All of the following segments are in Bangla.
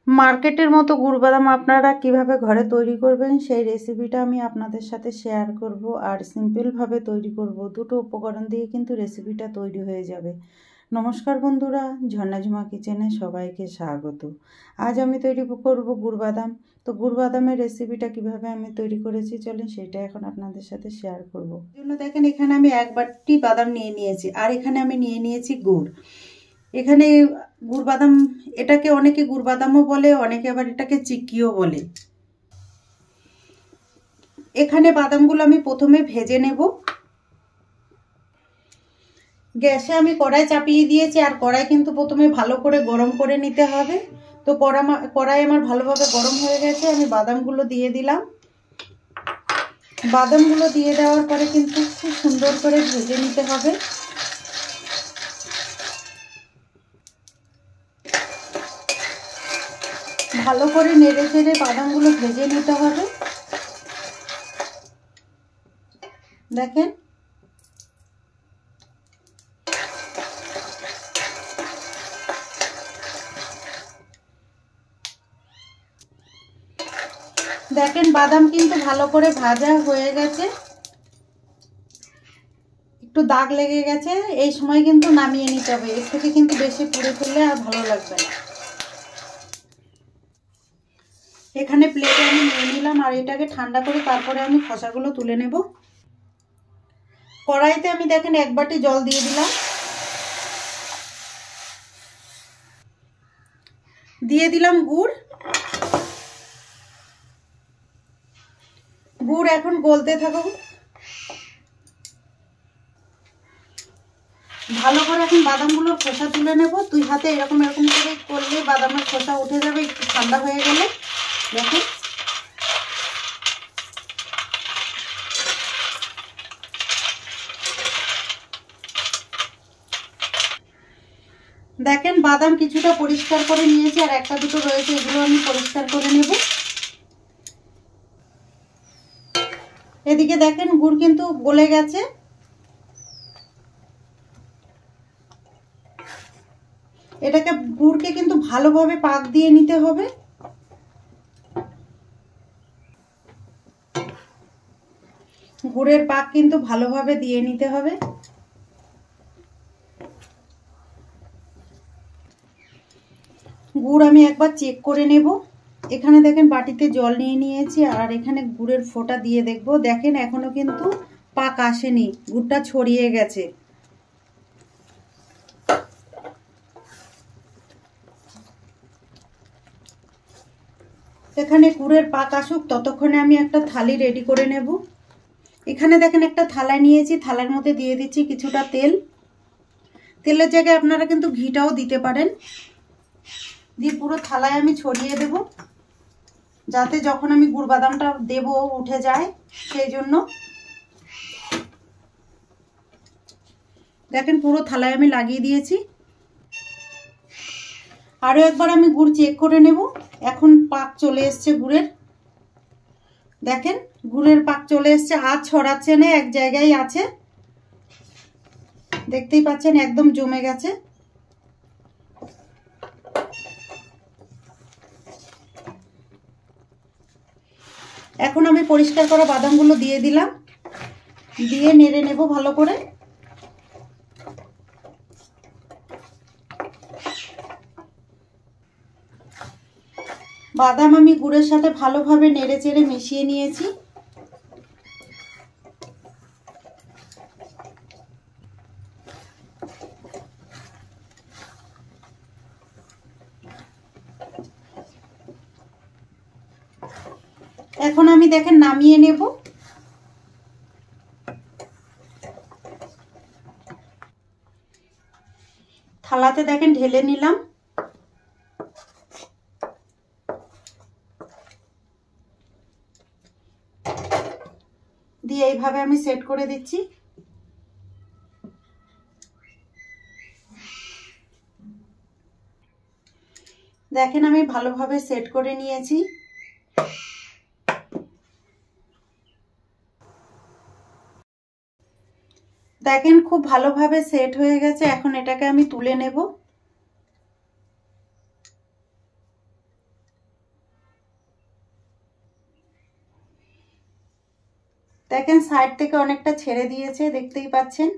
মার্কেটের মতো গুড় বাদাম আপনারা কিভাবে ঘরে তৈরি করবেন সেই রেসিপিটা আমি আপনাদের সাথে শেয়ার করব। আর সিম্পলভাবে তৈরি করব, দুটো উপকরণ দিয়ে কিন্তু রেসিপিটা তৈরি হয়ে যাবে। নমস্কার বন্ধুরা, ঝর্ণাঝুমা কিচেনে সবাইকে স্বাগত। আজ আমি তৈরি করব গুড় বাদাম। তো গুড় বাদামের রেসিপিটা কিভাবে আমি তৈরি করেছি চলেন সেটা এখন আপনাদের সাথে শেয়ার করব। জন্য দেখেন এখানে আমি 1 বাটি বাদাম নিয়ে নিয়েছি, আর এখানে আমি নিয়ে নিয়েছি গুড়। এখানে গুড় বাদাম, এটাকে অনেকে গুড় বাদামও বলে, অনেকে আবার এটাকে চিক্কিও বলে। এখানে বাদামগুলো আমি প্রথমে ভেজে নেব। গ্যাসে আমি কড়াই চাপিয়ে দিয়েছি, আর কড়াই কিন্তু প্রথমে ভালো করে গরম করে নিতে হবে। তো কড়াই আমার ভালোভাবে গরম হয়ে গেছে, আমি বাদামগুলো দিয়ে দিলাম। বাদামগুলো দিয়ে দেওয়ার পরে কিন্তু খুব সুন্দর করে ভেজে নিতে হবে। ভালো করে নেড়ে চেড়ে বাদামগুলো ভেজে নিতে হবে। দেখেন দেখেন বাদাম কিন্তু ভালো করে ভাজা হয়ে গেছে, একটু দাগ লেগে গেছে। এই সময় কিন্তু নামিয়ে নিতে হবে, এর থেকে কিন্তু বেশি পুড়ে ফেললে আর ভালো লাগবে না। এখানে প্লেটে আমি নিয়ে নিলাম, আর এটাকে ঠান্ডা করে তারপরে আমি খোসাগুলো তুলে নেব। কড়াইতে আমি দেখেন 1 বাটি জল দিয়ে দিলাম। দিয়ে দিলাম গুড়। গুড় এখন গলতে থাকুক। ভালো করে এখন বাদামগুলোর খোসা তুলে নেব। 2 হাতে এরকম করে করলে বাদামের খোসা উঠে যাবে একটু ঠান্ডা হয়ে গেলে। দেখেন দেখেন বাদাম কিছুটা পরিষ্কার করে নিয়েছি, আর একটা দুটো রয়েছে, এগুলো আমি পরিষ্কার করে নেব। এদিকে দেখেন গুড় কিন্তু গলে গেছে। এটাকে গুড়কে কিন্তু ভালোভাবে পাক দিয়ে নিতে হবে। গুড়ের পাক কিন্তু ভালোভাবে দিয়ে নিতে হবে। গুড় আমি একবার চেক করে নেব। এখানে দেখেন বাটিতে জল নিয়ে নিয়েছি, আর এখানে গুড়ের ফোঁটা দিয়ে দেখব। দেখেন এখনো কিন্তু পাক আসেনি, গুড়টা ছড়িয়ে গেছে। এখানে গুড়ের পাক আসুক, ততক্ষণে আমি একটা থালি রেডি করে নেব। এখানে দেখেন একটা থালা নিয়েছি, থালার মধ্যে দিয়ে দিচ্ছি কিছুটা তেল। তেলের জায়গায় আপনারা কিন্তু ঘিটাও দিতে পারেন। দিয়ে পুরো থালায় আমি ছড়িয়ে দেব, যাতে যখন আমি গুড় বাদামটা দেব উঠে যায় সেই জন্য। দেখেন পুরো থালায় আমি লাগিয়ে দিয়েছি। আরো একবার আমি গুড় চেক করে নেব। এখন পাক চলে এসছে গুড়ের। দেখেন গুড়ের পাক চলে এসছে, আর ছড়াচ্ছে না, এক জায়গায় আছে। দেখতেই পাচ্ছেন একদম জমে গেছে। এখন আমি পরিষ্কার করা বাদামগুলো দিয়ে দিলাম, দিয়ে নেড়ে নেব ভালো করে। বাদাম আমি গুড়ের সাথে ভালোভাবে নেড়ে চেড়ে মিশিয়ে নিয়েছি। এখন আমি দেখেন নামিয়ে নেব। থালাতে দেখেন ঢেলে নিলাম। দিয়ে এইভাবে আমি সেট করে দিচ্ছি। দেখেন আমি ভালোভাবে সেট করে নিয়েছি। দেখেন খুব ভালোভাবে সেট হয়ে গেছে। এখন এটাকে আমি তুলে নেব। দেখেন সাইড থেকে অনেকটা ছেড়ে দিয়েছে, দেখতেই পাচ্ছেন।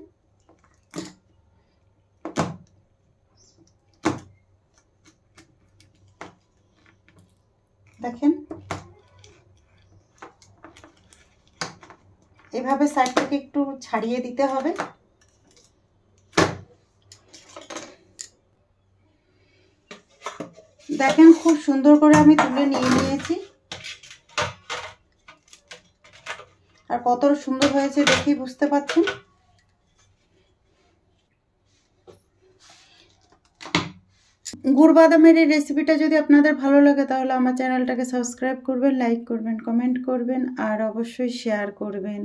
দেখেন এভাবে সাইড থেকে একটু ছাড়িয়ে দিতে হবে। দেখেন খুব সুন্দর করে আমি তুলে নিয়েছি, আর কত সুন্দর হয়েছে দেখেই বুঝতে পারছেন। গুড় বাদামের এই রেসিপিটা যদি আপনাদের ভালো লাগে তাহলে আমার চ্যানেলটাকে সাবস্ক্রাইব করবেন, লাইক করবেন, কমেন্ট করবেন আর অবশ্যই শেয়ার করবেন।